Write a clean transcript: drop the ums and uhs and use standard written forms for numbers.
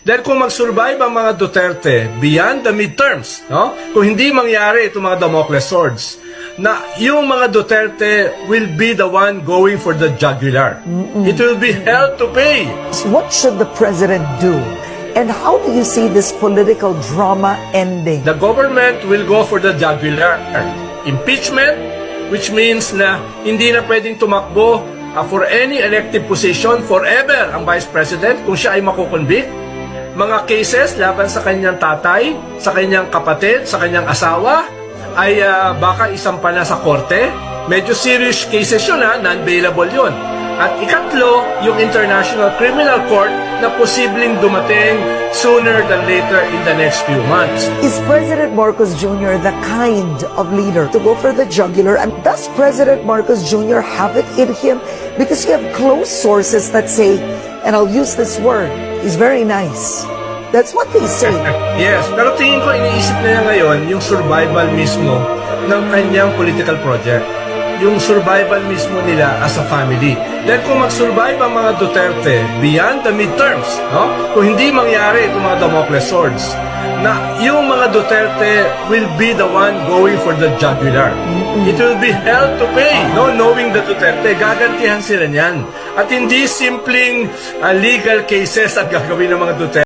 Dahil kung mag-survive ang mga Duterte beyond the midterms, no? Kung hindi mangyari itong mga Damocles swords, na yung mga Duterte will be the one going for the jugular. It will be hell to pay. What should the president do? And how do you see this political drama ending? The government will go for the jugular. Impeachment, which means na hindi na pwedeng tumakbo for any elective position forever ang Vice President kung siya ay makukonvict. Mga cases laban sa kanyang tatay, sa kanyang kapatid, sa kanyang asawa, ay baka isampa na sa korte. Medyo serious cases yun, non-bailable yun. At ikatlo, yung International Criminal Court na posibleng dumating sooner than later in the next few months. Is President Marcos Jr. the kind of leader to go for the jugular? And does President Marcos Jr. have it in him? Because you have close sources that say, and I'll use this word, he's very nice. That's what they say. Yes, pero tingin ko iniisip na niya ngayon yung survival mismo ng kanyang political project. Yung survival mismo nila as a family. Dahil kung mag-survive ang mga Duterte beyond the midterms, no? Kung hindi mangyari itong mga Damocles swords, na yung mga Duterte will be the one going for the jugular. It will be hell to pay, no? Knowing the Duterte, gagantihan sila niyan. At hindi simpleng legal cases ang gagawin ng mga Duterte.